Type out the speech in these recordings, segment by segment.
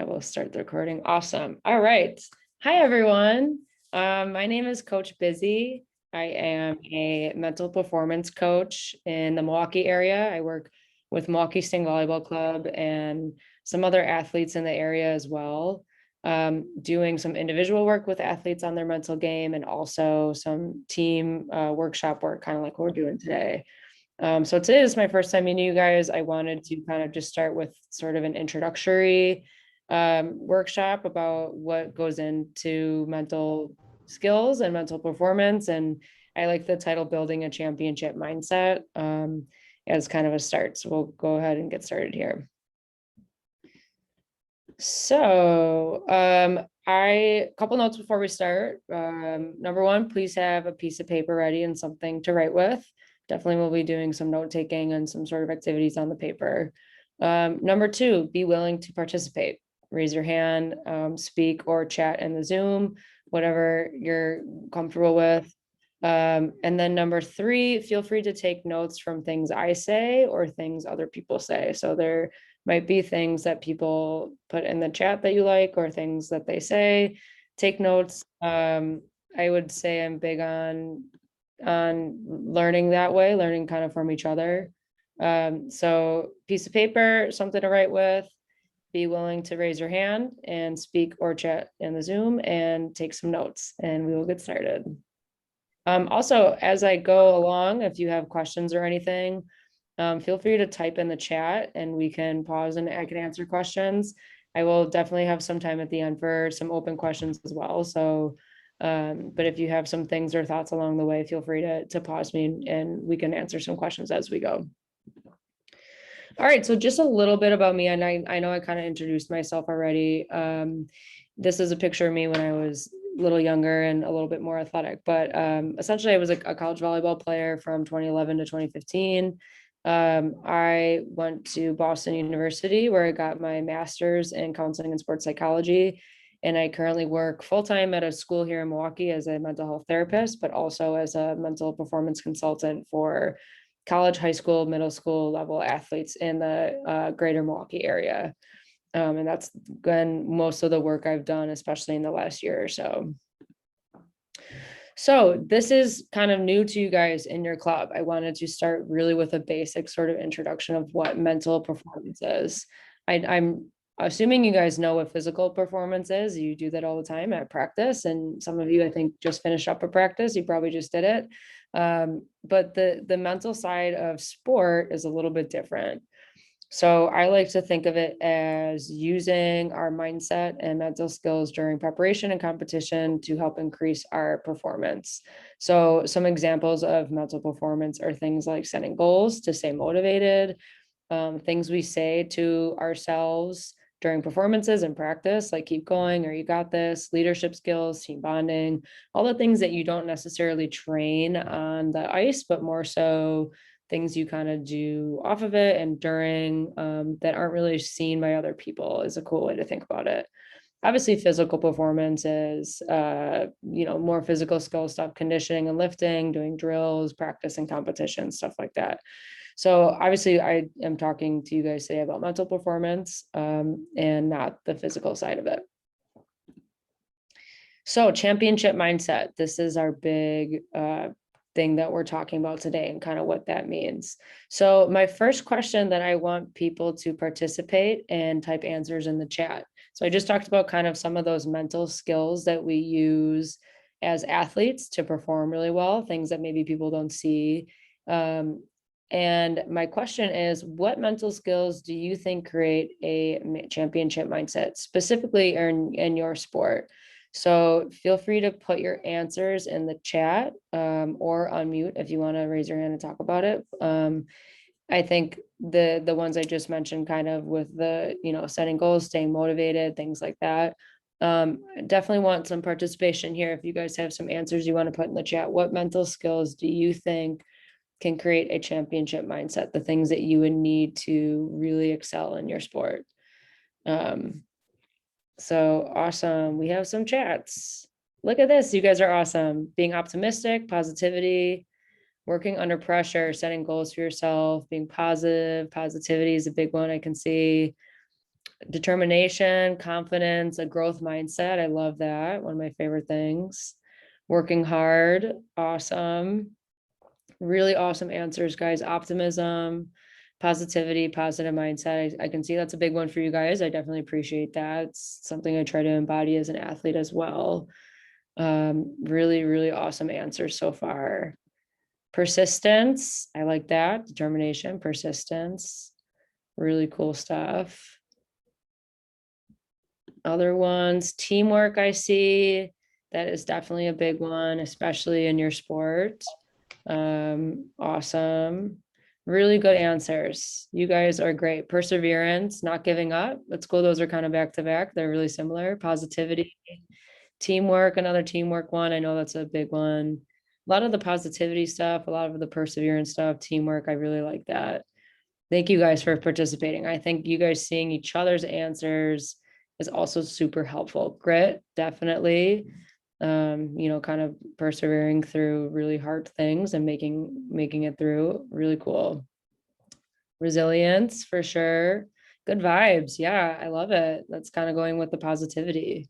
we'll start the recording. Awesome. All right. Hi, everyone. My name is Coach Busy. I am a mental performance coach in the Milwaukee area. I work with Milwaukee Sting Volleyball Club and some other athletes in the area as well, doing some individual work with athletes on their mental game and also some team workshop work, kind of like what we're doing today. So today is my first time meeting you guys. I wanted to kind of just start with sort of an introductory workshop about what goes into mental skills and mental performance. And I like the title Building a Championship Mindset as kind of a start. So we'll go ahead and get started here. So a couple notes before we start. Number one, please have a piece of paper ready and something to write with. Definitely will be doing some note taking and some sort of activities on the paper. Number two, be willing to participate. Raise your hand, speak or chat in the Zoom, whatever you're comfortable with. And then number three, feel free to take notes from things I say or things other people say. So there might be things that people put in the chat that you like or things that they say. Take notes. I would say I'm big on learning that way, learning kind of from each other. So piece of paper, something to write with, be willing to raise your hand and speak or chat in the Zoom and take some notes and we will get started. Also, as I go along, if you have questions or anything, feel free to type in the chat and we can pause and I can answer questions. I will definitely have some time at the end for some open questions as well. So but if you have some things or thoughts along the way, feel free to pause me and we can answer some questions as we go. All right, so just a little bit about me, and I know I kind of introduced myself already. This is a picture of me when I was a little younger and a little bit more athletic, but essentially I was a college volleyball player from 2011 to 2015. I went to Boston University where I got my master's in counseling and sports psychology. And I currently work full-time at a school here in Milwaukee as a mental health therapist, but also as a mental performance consultant for college, high school, middle school level athletes in the greater Milwaukee area. And that's been most of the work I've done, especially in the last year or so. So this is kind of new to you guys in your club. I wanted to start really with a basic sort of introduction of what mental performance is. I'm assuming you guys know what physical performance is. You do that all the time at practice. And some of you, I think, just finished up a practice. You probably just did it. But the mental side of sport is a little bit different. So I like to think of it as using our mindset and mental skills during preparation and competition to help increase our performance. So some examples of mental performance are things like setting goals to stay motivated, things we say to ourselves during performances and practice, like keep going or you got this, leadership skills, team bonding, all the things that you don't necessarily train on the ice, but more so things you kind of do off of it and during that aren't really seen by other people is a cool way to think about it. Obviously, physical performance is, more physical skill stuff, conditioning and lifting, doing drills, practice and competition, stuff like that. So obviously I am talking to you guys today about mental performance and not the physical side of it. So championship mindset, this is our big thing that we're talking about today and kind of what that means. So my first question that I want people to participate and type answers in the chat. So I just talked about kind of some of those mental skills that we use as athletes to perform really well, things that maybe people don't see. And my question is, what mental skills do you think create a championship mindset, specifically in your sport? So feel free to put your answers in the chat or unmute if you want to raise your hand and talk about it. I think the ones I just mentioned kind of with the, setting goals, staying motivated, things like that. Definitely want some participation here. If you guys have some answers you want to put in the chat, what mental skills do you think can create a championship mindset, the things that you would need to really excel in your sport? So awesome. We have some chats. Look at this. You guys are awesome. Being optimistic, positivity, working under pressure, setting goals for yourself, being positive. Positivity is a big one I can see. Determination, confidence, a growth mindset. I love that. One of my favorite things. Working hard. Awesome. Really awesome answers, guys. Optimism, positivity, positive mindset. I can see that's a big one for you guys. I definitely appreciate that. It's something I try to embody as an athlete as well. Really, really awesome answers so far. Persistence. I like that. Determination, persistence. Really cool stuff. Other ones, teamwork, I see. That is definitely a big one, especially in your sport. Awesome. Really good answers. You guys are great. Perseverance, not giving up. Let's go. Those are kind of back to back. They're really similar. Positivity, teamwork, another teamwork one. I know that's a big one. A lot of the positivity stuff, a lot of the perseverance stuff, teamwork. I really like that. Thank you guys for participating. I think you guys seeing each other's answers is also super helpful. Grit, definitely. Kind of persevering through really hard things and making it through. Really cool. Resilience for sure. Good vibes. Yeah, I love it. That's kind of going with the positivity.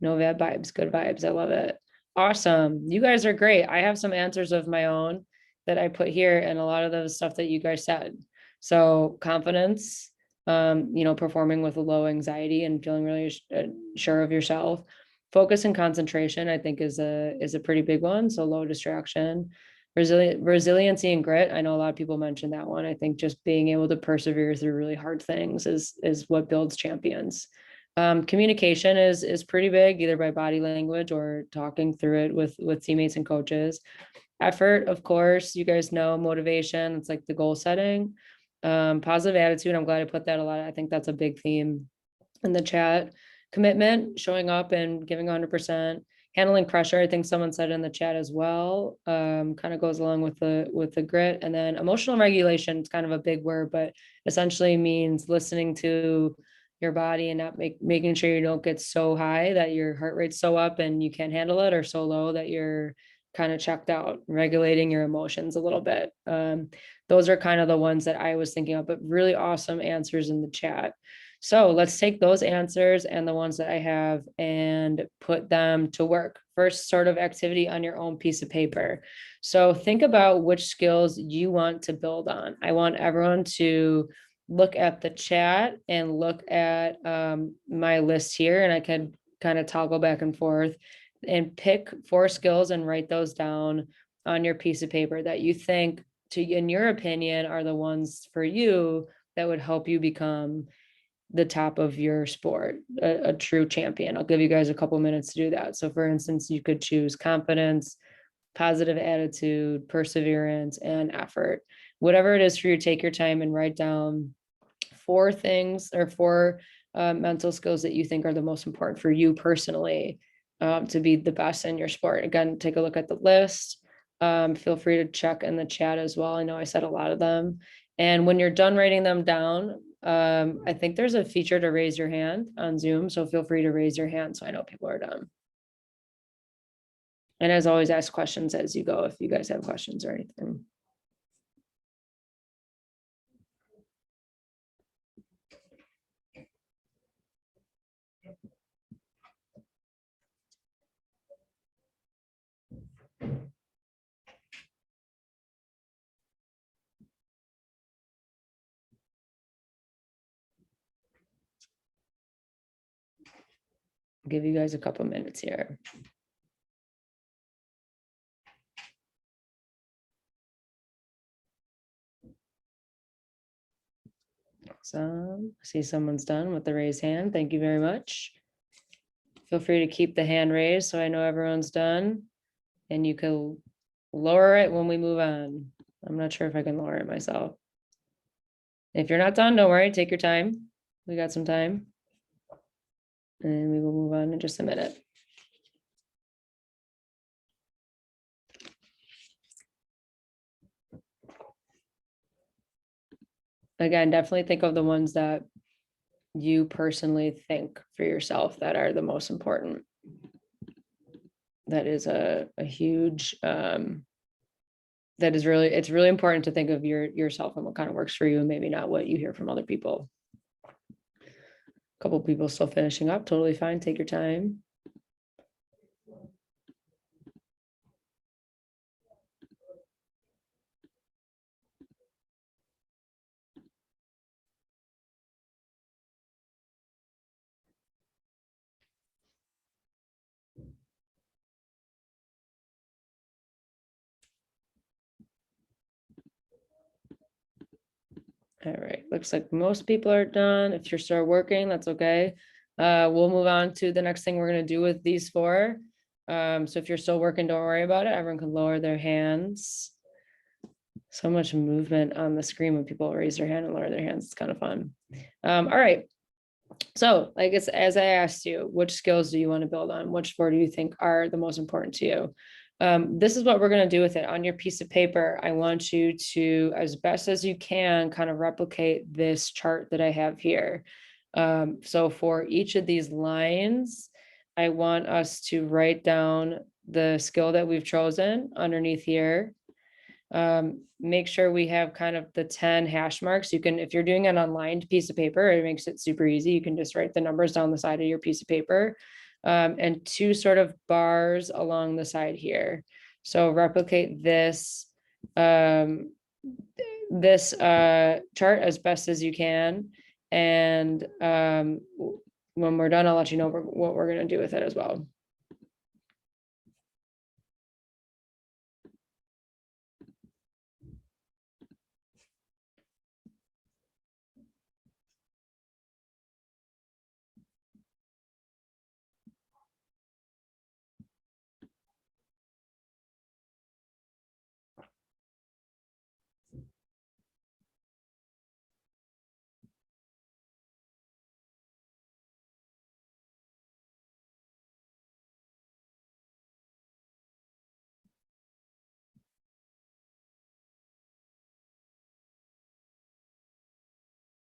No bad vibes, good vibes. I love it. Awesome. You guys are great. I have some answers of my own that I put here and a lot of the stuff that you guys said. So confidence, performing with a low anxiety and feeling really sure of yourself. Focus and concentration, I think is a pretty big one. So low distraction. Resiliency and grit. I know a lot of people mention that one. I think just being able to persevere through really hard things is what builds champions. Communication is pretty big, either by body language or talking through it with teammates and coaches. Effort, of course, you guys know. Motivation, it's like the goal setting. Positive attitude, I'm glad I put that a lot. I think that's a big theme in the chat. Commitment, showing up and giving 100%. Handling pressure, I think someone said in the chat as well. Kind of goes along with the grit. And then emotional regulation, it's kind of a big word, but essentially means listening to your body and not making sure you don't get so high that your heart rate's so up and you can't handle it, or so low that you're kind of checked out. Regulating your emotions a little bit. Those are kind of the ones that I was thinking of, but really awesome answers in the chat. So let's take those answers and the ones that I have and put them to work. First sort of activity on your own piece of paper. So think about which skills you want to build on. I want everyone to look at the chat and look at my list here, and I can kind of toggle back and forth and pick 4 skills and write those down on your piece of paper that you think, in your opinion, are the ones for you that would help you become the top of your sport, a true champion. I'll give you guys a couple minutes to do that. So for instance, you could choose confidence, positive attitude, perseverance, and effort. Whatever it is for you, take your time and write down 4 things or 4 mental skills that you think are the most important for you personally, to be the best in your sport. Again, take a look at the list. Feel free to check in the chat as well. I know I said a lot of them. And when you're done writing them down, I think there's a feature to raise your hand on Zoom. So feel free to raise your hand so I know people are done. And as always, ask questions as you go if you guys have questions or anything. I'll give you guys a couple minutes here. Awesome. I see someone's done with the raised hand. Thank you very much. Feel free to keep the hand raised so I know everyone's done. And you can lower it when we move on. I'm not sure if I can lower it myself. If you're not done, don't worry, take your time. We got some time. And we will move on in just a minute. Again, definitely think of the ones that you personally think for yourself that are the most important. That is a huge, it's really important to think of yourself and what kind of works for you, and maybe not what you hear from other people. Couple people still finishing up, totally fine, take your time. All right, looks like most people are done. If you're still working, that's okay. We'll move on to the next thing we're gonna do with these four. So if you're still working, don't worry about it. Everyone can lower their hands. So much movement on the screen when people raise their hand and lower their hands. It's kind of fun. All right. So I guess as I asked you, which skills do you want to build on? Which four do you think are the most important to you? This is what we're going to do with it. On your piece of paper, I want you to, as best as you can, kind of replicate this chart that I have here. So for each of these lines, I want us to write down the skill that we've chosen underneath here. Make sure we have kind of the 10 hash marks. You can, if you're doing an unlined piece of paper, it makes it super easy. You can just write the numbers down the side of your piece of paper, and 2 sort of bars along the side here. So replicate this, chart as best as you can. And when we're done, I'll let you know what we're going to do with it as well.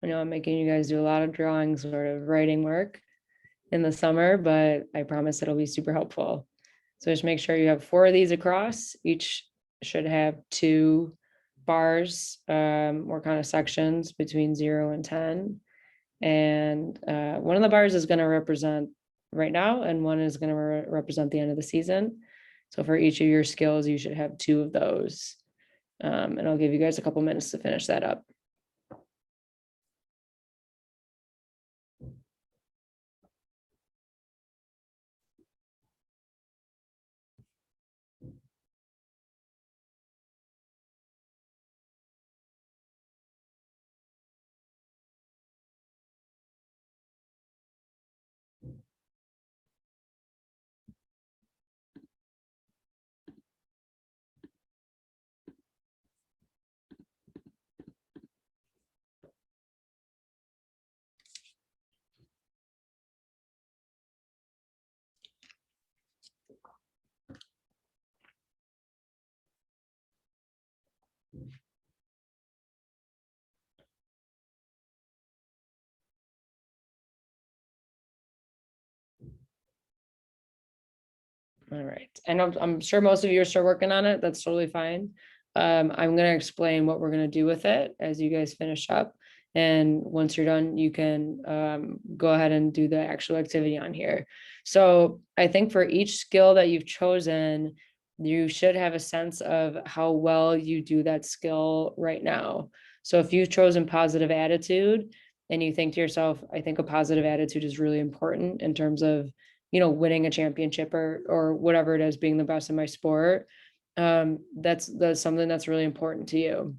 I know I'm making you guys do a lot of drawing, sort of writing work in the summer, but I promise it'll be super helpful. So just make sure you have 4 of these across. Each should have 2 bars, or kind of sections between 0 and 10. And one of the bars is going to represent right now, and one is going to represent the end of the season. So for each of your skills, you should have 2 of those. And I'll give you guys a couple minutes to finish that up. All right. And I'm sure most of you are still working on it. That's totally fine. I'm going to explain what we're going to do with it as you guys finish up. And once you're done, you can go ahead and do the actual activity on here. So I think for each skill that you've chosen, you should have a sense of how well you do that skill right now. So if you've chosen positive attitude and you think to yourself, I think a positive attitude is really important in terms of, winning a championship or whatever it is, being the best in my sport. That's something that's really important to you.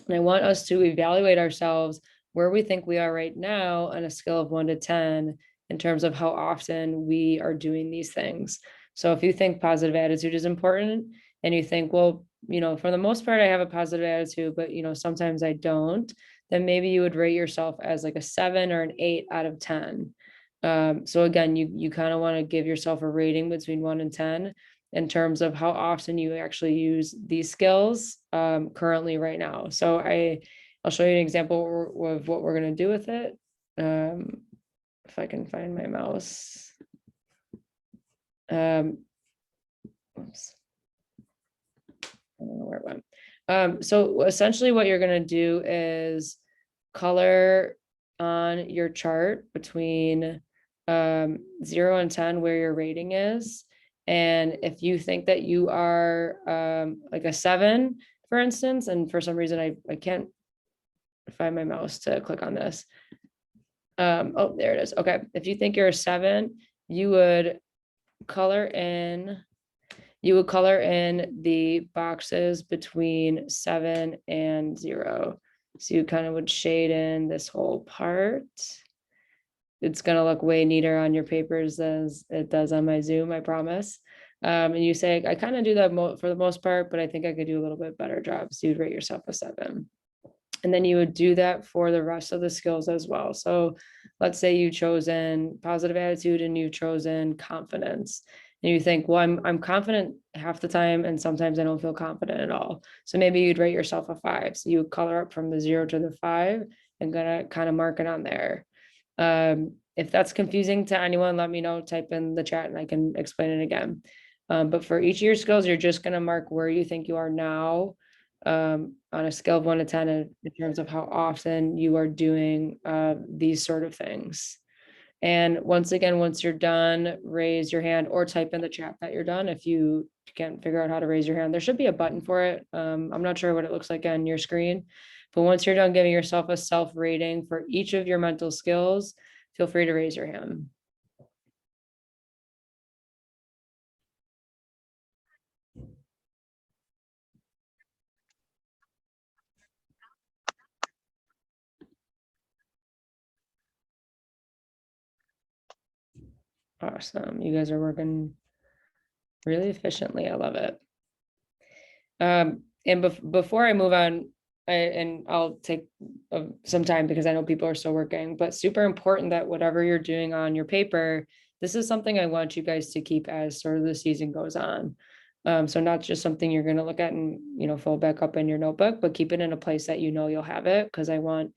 And I want us to evaluate ourselves where we think we are right now on a scale of 1 to 10 in terms of how often we are doing these things. So if you think positive attitude is important and you think, well, for the most part, I have a positive attitude, but sometimes I don't, then maybe you would rate yourself as like a 7 or an 8 out of 10. So again, you kind of want to give yourself a rating between 1 and 10 in terms of how often you actually use these skills currently right now. So I'll show you an example of what we're going to do with it. If I can find my mouse. Oops. I don't know where it went. So essentially what you're going to do is color on your chart between 0 and 10 where your rating is. And if you think that you are like a 7, for instance, and for some reason I can't find my mouse to click on this. Oh, there it is. Okay. If you think you're a 7, you would color in the boxes between 7 and 0. So you kind of would shade in this whole part. It's going to look way neater on your papers as it does on my Zoom, I promise. And you say, I kind of do that for the most part, but I think I could do a little bit better job. So you'd rate yourself a 7. And then you would do that for the rest of the skills as well. So let's say you've chosen positive attitude and you've chosen confidence. And you think, well, I'm confident half the time, and sometimes I don't feel confident at all. So maybe you'd rate yourself a 5. So you would color up from the 0 to the 5 and gonna kind of mark it on there. If that's confusing to anyone, let me know, type in the chat and I can explain it again. But for each of your skills, you're just gonna mark where you think you are now on a scale of 1 to 10 in terms of how often you are doing these sort of things. And once again, once you're done, raise your hand or type in the chat that you're done. If you can't figure out how to raise your hand, there should be a button for it. I'm not sure what it looks like on your screen, but once you're done giving yourself a self rating for each of your mental skills, feel free to raise your hand. Awesome. You guys are working really efficiently. I love it. And before I move on, and I'll take some time because I know people are still working, but super important that whatever you're doing on your paper, this is something I want you guys to keep as sort of the season goes on. So not just something you're going to look at and, fold back up in your notebook, but keep it in a place that you'll have it, because I want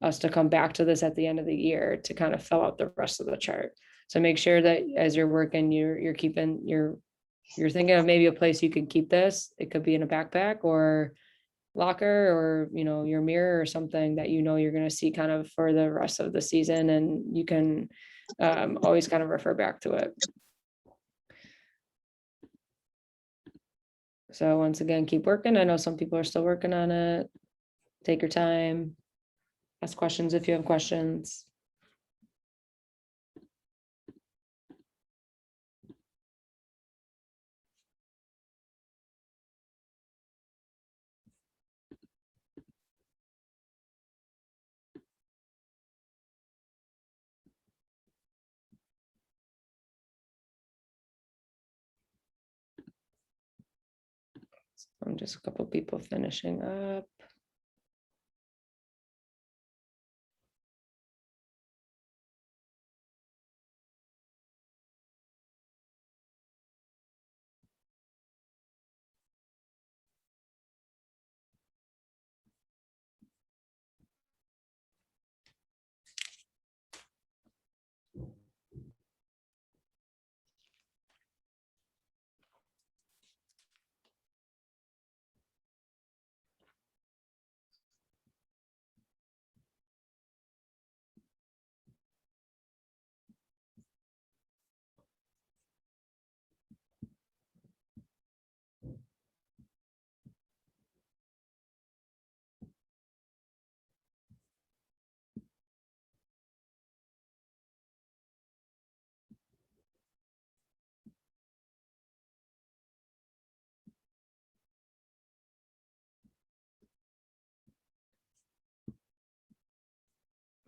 us to come back to this at the end of the year to kind of fill out the rest of the chart. So make sure that as you're working, you're thinking of maybe a place you can keep this. It could be in a backpack or locker, or your mirror or something that you're going to see kind of for the rest of the season, and you can always kind of refer back to it. So once again, keep working. I know some people are still working on it. Take your time. Ask questions if you have questions. I'm just a couple people finishing up.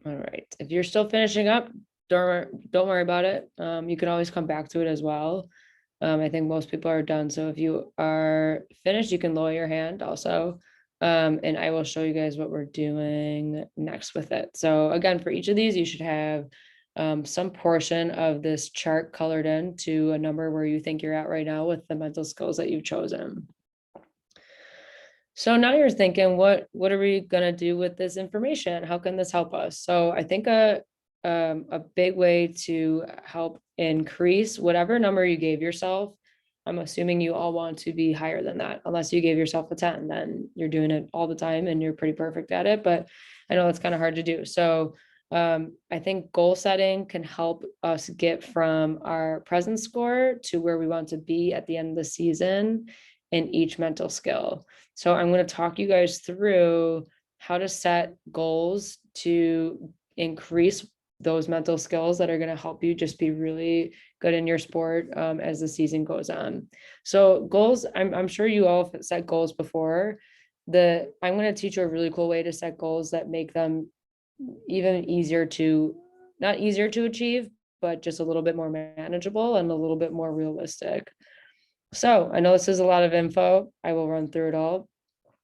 All right. If you're still finishing up, don't worry about it. You can always come back to it as well. I think most people are done. So if you are finished, you can lower your hand also. And I will show you guys what we're doing next with it. So again, for each of these, you should have some portion of this chart colored in to a number where you think you're at right now with the mental skills that you've chosen. So now you're thinking, what are we gonna do with this information? How can this help us? So I think a big way to help increase whatever number you gave yourself. I'm assuming you all want to be higher than that, unless you gave yourself a 10, then you're doing it all the time and you're pretty perfect at it. But I know it's kind of hard to do. So I think goal setting can help us get from our present score to where we want to be at the end of the season in each mental skill. So I'm going to talk you guys through how to set goals to increase those mental skills that are going to help you just be really good in your sport as the season goes on. So goals, I'm sure you all have set goals before. I'm going to teach you a really cool way to set goals that make them even easier to, not easier to achieve, but just a little bit more manageable and a little bit more realistic. So I know this is a lot of info. I will run through it all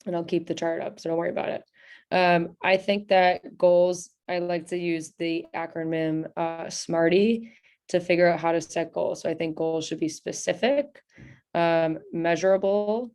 and I'll keep the chart up, so don't worry about it. I think that goals, I like to use the acronym SMARTY to figure out how to set goals. So I think goals should be specific, measurable,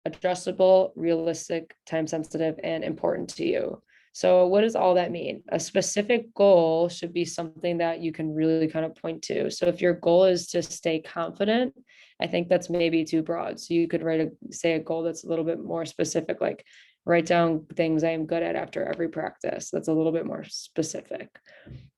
adjustable, realistic, time sensitive, and important to you. So what does all that mean? A specific goal should be something that you can really kind of point to. So if your goal is to stay confident, I think that's maybe too broad. So you could say a goal that's a little bit more specific, like write down things I am good at after every practice. That's a little bit more specific.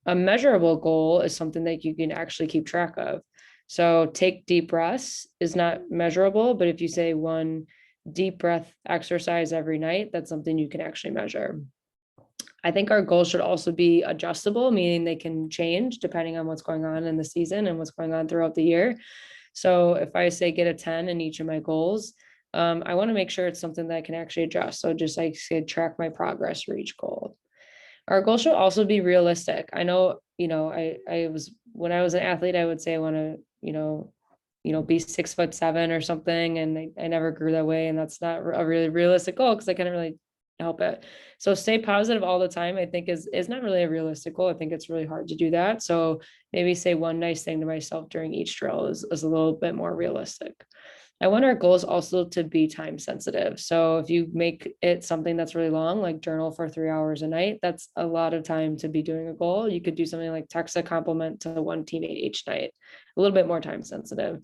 A measurable goal is something that you can actually keep track of. So take deep breaths is not measurable, but if you say one deep breath exercise every night, that's something you can actually measure. I think our goals should also be adjustable, meaning they can change depending on what's going on in the season and what's going on throughout the year. So if I say get a 10 in each of my goals, I want to make sure it's something that I can actually adjust. So just like say track my progress for each goal. Our goal should also be realistic. I know, I was, when I was an athlete, I would say I want to, be 6'7" or something. And I never grew that way. And that's not a really realistic goal because I couldn't really help it. So stay positive all the time, I think is not really a realistic goal. I think it's really hard to do that. So maybe say one nice thing to myself during each drill is a little bit more realistic. I want our goals also to be time sensitive. So if you make it something that's really long, like journal for 3 hours a night, that's a lot of time to be doing a goal. You could do something like text a compliment to one teammate each night, a little bit more time sensitive.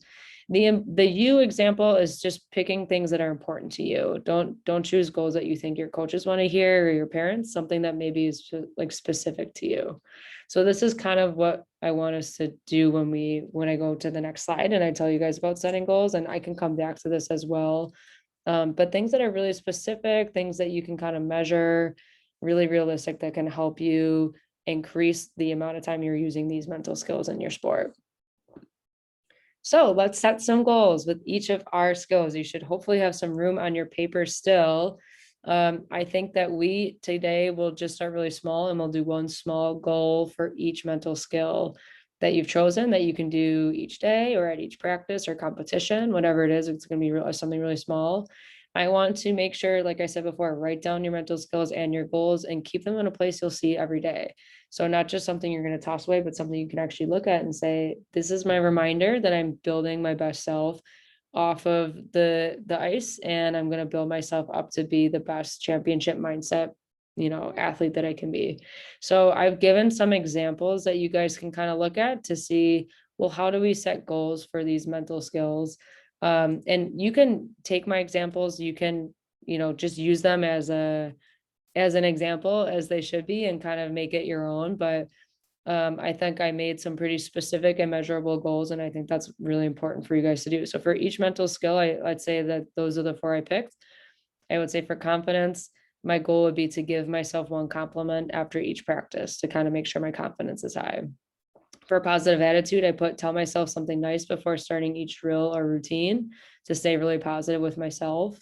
The you example is just picking things that are important to you. Don't choose goals that you think your coaches want to hear or your parents, something that maybe is like specific to you. So this is kind of what I want us to do when I go to the next slide and I tell you guys about setting goals, and I can come back to this as well. But things that are really specific, things that you can kind of measure, really realistic, that can help you increase the amount of time you're using these mental skills in your sport. So let's set some goals with each of our skills. You should hopefully have some room on your paper still. I think that we today will just start really small and we'll do one small goal for each mental skill that you've chosen that you can do each day or at each practice or competition, whatever it is. It's going to be something really small. I want to make sure, like I said before, write down your mental skills and your goals and keep them in a place you'll see every day. So not just something you're going to toss away, but something you can actually look at and say, this is my reminder that I'm building my best self off of the ice, and I'm going to build myself up to be the best championship mindset, athlete that I can be. So I've given some examples that you guys can kind of look at to see, well, how do we set goals for these mental skills? And you can take my examples, you can, just use them as an example as they should be and kind of make it your own. But I think I made some pretty specific and measurable goals, and I think that's really important for you guys to do. So for each mental skill, I'd say that those are the 4 I picked. I would say for confidence, my goal would be to give myself one compliment after each practice to kind of make sure my confidence is high. For positive attitude, I tell myself something nice before starting each drill or routine to stay really positive with myself.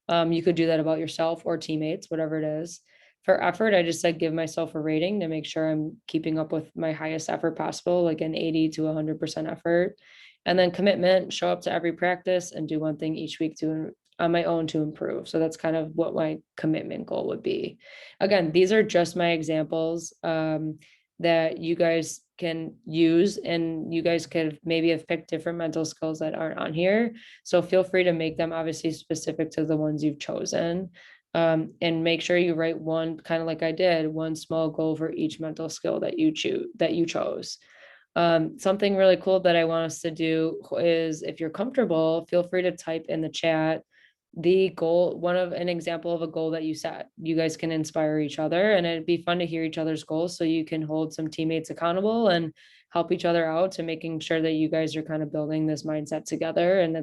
You could do that about yourself or teammates, whatever it is. For effort, I just said give myself a rating to make sure I'm keeping up with my highest effort possible, like an 80 to 100% effort. And then commitment, show up to every practice and do one thing each week on my own to improve. So that's kind of what my commitment goal would be. Again, these are just my examples that you guys can use, and you guys could maybe have picked different mental skills that aren't on here. So feel free to make them obviously specific to the ones you've chosen. And make sure you write one, kind of like I did, one small goal for each mental skill that you chose. Something really cool that I want us to do is, if you're comfortable, feel free to type in the chat the goal, an example of a goal that you set. You guys can inspire each other, and it'd be fun to hear each other's goals so you can hold some teammates accountable and help each other out to making sure that you guys are kind of building this mindset together. And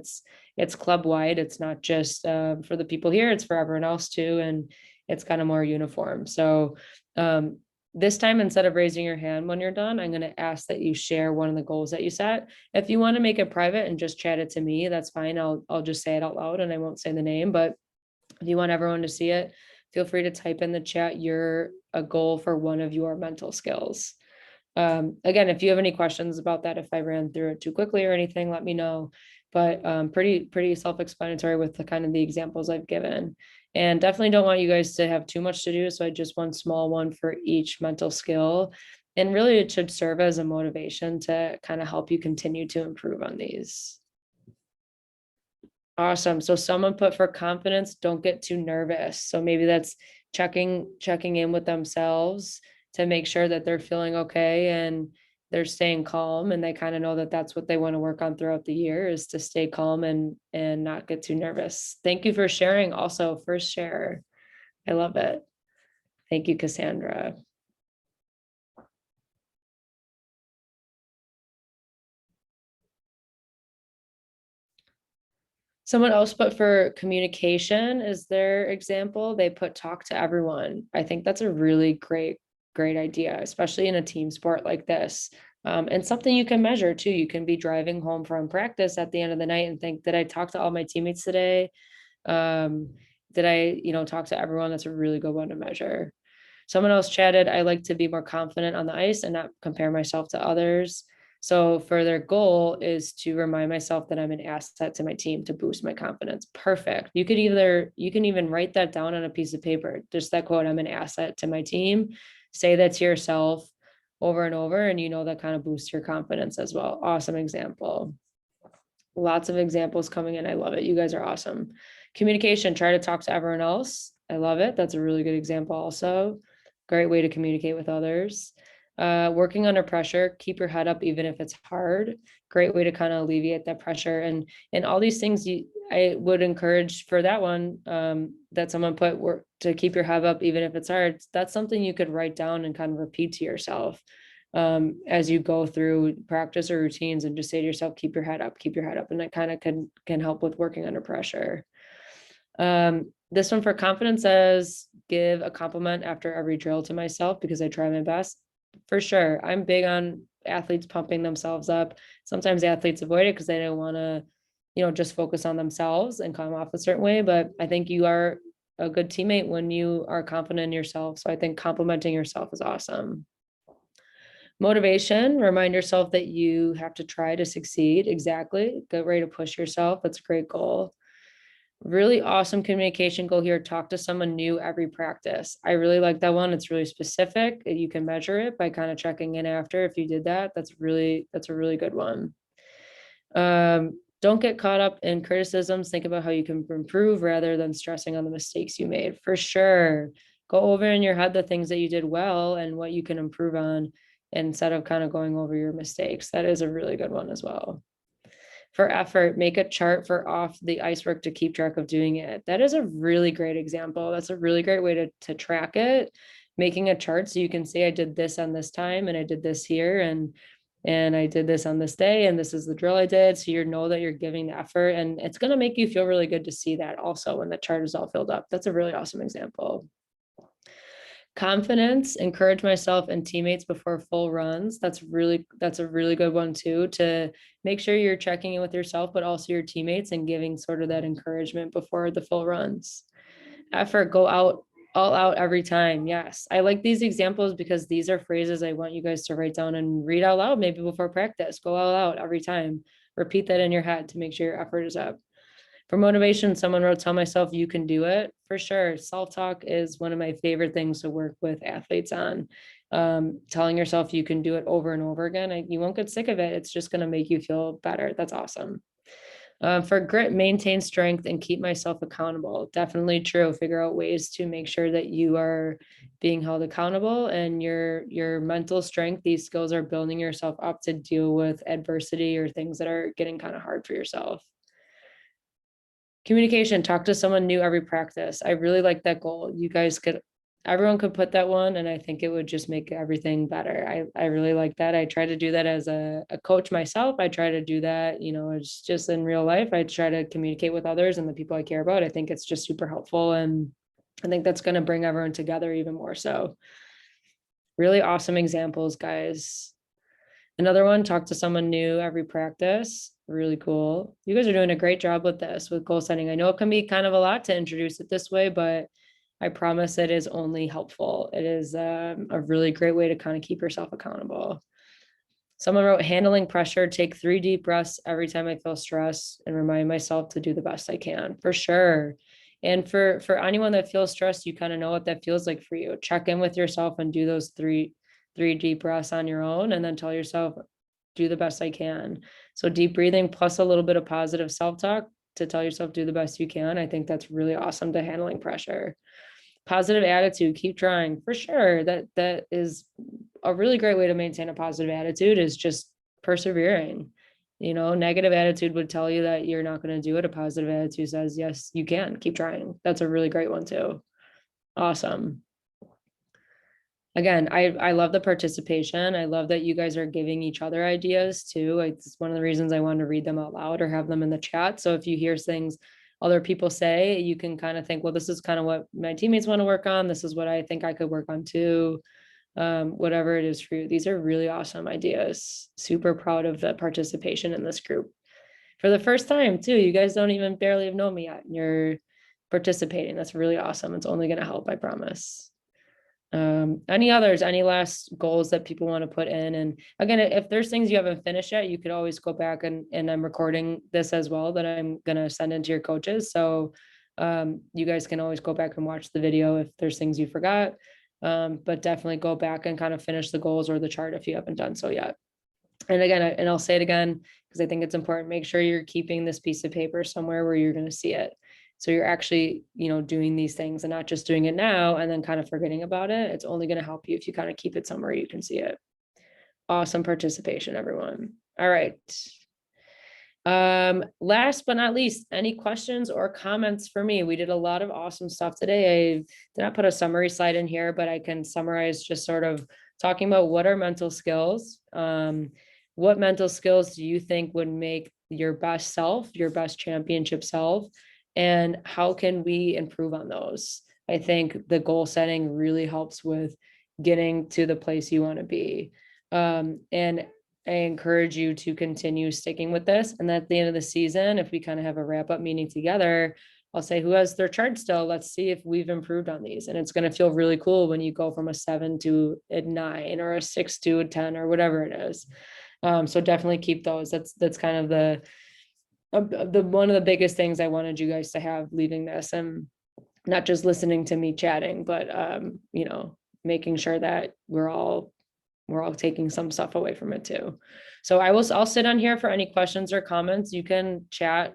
it's club wide. It's not just for the people here, it's for everyone else too. And it's kind of more uniform. So um, this time, instead of raising your hand when you're done, I'm going to ask that you share one of the goals that you set. If you want to make it private and just chat it to me, that's fine. I'll just say it out loud and I won't say the name. But if you want everyone to see it, feel free to type in the chat your a goal for one of your mental skills. Again, if you have any questions about that, if I ran through it too quickly or anything, let me know. But pretty self-explanatory with the kind of the examples I've given. And definitely don't want you guys to have too much to do. So I just one small one for each mental skill. And really it should serve as a motivation to kind of help you continue to improve on these. Awesome. So someone put for confidence, don't get too nervous. So maybe that's checking in with themselves to make sure that they're feeling okay and they're staying calm, and they kind of know that that's what they want to work on throughout the year, is to stay calm and not get too nervous. Thank you for sharing. Also, first share. I love it. Thank you, Cassandra. Someone else put for communication is their example. They put talk to everyone. I think that's a really great idea, especially in a team sport like this. And something you can measure too. You can be driving home from practice at the end of the night and think, did I talk to all my teammates today? Did I, talk to everyone? That's a really good one to measure. Someone else chatted, I like to be more confident on the ice and not compare myself to others. So for their goal is to remind myself that I'm an asset to my team to boost my confidence. Perfect. You can even write that down on a piece of paper. Just that quote, I'm an asset to my team. Say that to yourself over and over, and that kind of boosts your confidence as well. Awesome example. Lots of examples coming in. I love it. You guys are awesome. Communication, try to talk to everyone else. I love it. That's a really good example also. Great way to communicate with others. Working under pressure, keep your head up even if it's hard. Great way to kind of alleviate that pressure. And all these things I would encourage for that one, that someone put, work to keep your head up even if it's hard. That's something you could write down and kind of repeat to yourself as you go through practice or routines, and just say to yourself, keep your head up, keep your head up. And that kind of can help with working under pressure. This one for confidence says, give a compliment after every drill to myself because I try my best. For sure. I'm big on athletes pumping themselves up. Sometimes athletes avoid it because they don't want to, just focus on themselves and come off a certain way. But I think you are a good teammate when you are confident in yourself. So I think complimenting yourself is awesome. Motivation, remind yourself that you have to try to succeed. Exactly. Get ready to push yourself. That's a great goal. Really awesome communication goal here. Talk to someone new every practice. I really like that one. It's really specific. You can measure it by kind of checking in after. If you did that, that's a really good one. Don't get caught up in criticisms. Think about how you can improve rather than stressing on the mistakes you made. For sure. Go over in your head the things that you did well and what you can improve on, instead of kind of going over your mistakes. That is a really good one as well. For effort, make a chart for off the ice work to keep track of doing it. That is a really great example. That's a really great way to track it. Making a chart so you can say, I did this on this time and I did this here and I did this on this day and this is the drill I did. So you know that you're giving the effort, and it's going to make you feel really good to see that also when the chart is all filled up. That's a really awesome example. Confidence, encourage myself and teammates before full runs. That's a really good one too, to make sure you're checking in with yourself, but also your teammates, and giving sort of that encouragement before the full runs. Effort, go out all out every time. Yes. I like these examples because these are phrases I want you guys to write down and read out loud, maybe before practice. Go all out every time. Repeat that in your head to make sure your effort is up. For motivation, someone wrote, tell myself you can do it. For sure. Self-talk is one of my favorite things to work with athletes on. Telling yourself you can do it over and over again. You won't get sick of it. It's just going to make you feel better. That's awesome. For grit, maintain strength and keep myself accountable. Definitely true. Figure out ways to make sure that you are being held accountable, and your mental strength. These skills are building yourself up to deal with adversity or things that are getting kind of hard for yourself. Communication, talk to someone new every practice. I really like that goal. You guys could, everyone could put that one, and I think it would just make everything better. I really like that. I try to do that as a coach myself. I try to do that, it's just in real life. I try to communicate with others and the people I care about. I think it's just super helpful. And I think that's going to bring everyone together even more. So really awesome examples, guys. Another one, talk to someone new every practice. Really cool. You guys are doing a great job with this, with goal setting. I know it can be kind of a lot to introduce it this way, but I promise it is only helpful. It is a really great way to kind of keep yourself accountable. Someone wrote, handling pressure, take 3 deep breaths every time I feel stress and remind myself to do the best I can. For sure. And for anyone that feels stressed, you kind of know what that feels like for you. Check in with yourself and do those three deep breaths on your own, and then tell yourself, do the best I can. So deep breathing plus a little bit of positive self-talk to tell yourself do the best you can. I think that's really awesome to handling pressure. Positive attitude, keep trying. For sure. That is a really great way to maintain a positive attitude, is just persevering. Negative attitude would tell you that you're not going to do it. A positive attitude says, yes, you can, keep trying. That's a really great one too. Awesome. Again, I love the participation. I love that you guys are giving each other ideas too. It's one of the reasons I wanted to read them out loud or have them in the chat. So if you hear things other people say, you can kind of think, well, this is kind of what my teammates want to work on. This is what I think I could work on too. Whatever it is for you. These are really awesome ideas. Super proud of the participation in this group. For the first time too, you guys don't even barely have known me yet. You're participating. That's really awesome. It's only going to help, I promise. Any others, any last goals that people want to put in? And again, if there's things you haven't finished yet, you could always go back, and I'm recording this as well that I'm going to send into your coaches. So you guys can always go back and watch the video if there's things you forgot. But definitely go back and kind of finish the goals or the chart if you haven't done so yet. And again, and I'll say it again, because I think it's important, make sure you're keeping this piece of paper somewhere where you're going to see it. So you're actually, doing these things and not just doing it now and then kind of forgetting about it. It's only going to help you if you kind of keep it somewhere you can see it. Awesome participation, everyone. All right. Last but not least, any questions or comments for me? We did a lot of awesome stuff today. I did not put a summary slide in here, but I can summarize just sort of talking about what are mental skills. What mental skills do you think would make your best self, your best championship self? And how can we improve on those? I think the goal setting really helps with getting to the place you want to be. And I encourage you to continue sticking with this. And at the end of the season, if we kind of have a wrap up meeting together, I'll say who has their chart still. Let's see if we've improved on these. And it's going to feel really cool when you go from a 7 to a 9 or a 6 to a 10 or whatever it is. So definitely keep those. That's kind of the one of the biggest things I wanted you guys to have leaving this, and not just listening to me chatting, but making sure that we're all taking some stuff away from it too. So I'll sit on here for any questions or comments. You can chat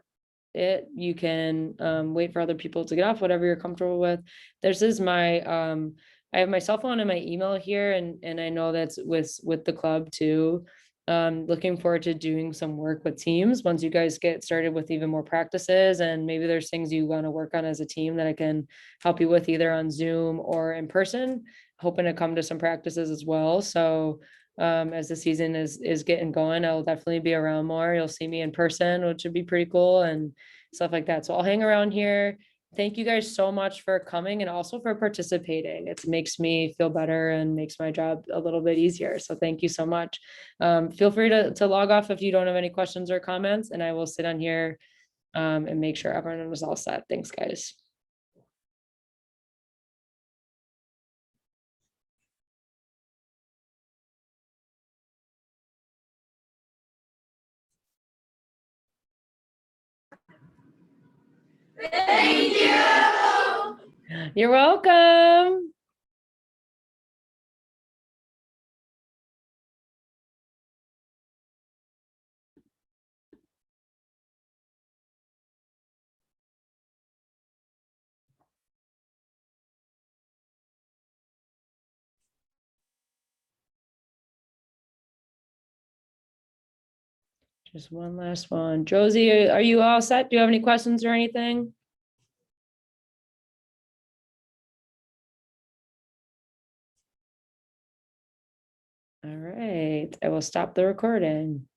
it. You can wait for other people to get off, whatever you're comfortable with. This is my I have my cell phone and my email here, and I know that's with the club too. Looking forward to doing some work with teams once you guys get started with even more practices, and maybe there's things you want to work on as a team that I can help you with either on Zoom or in person. Hoping to come to some practices as well. So as the season is getting going, I'll definitely be around more. You'll see me in person, which would be pretty cool, and stuff like that. So I'll hang around here. Thank you guys so much for coming and also for participating. It makes me feel better and makes my job a little bit easier. So thank you so much. Feel free to log off if you don't have any questions or comments, and I will sit on here and make sure everyone is all set. Thanks, guys. Thank you. You're welcome. Just one last one. Josie, are you all set? Do you have any questions or anything? All right, I will stop the recording.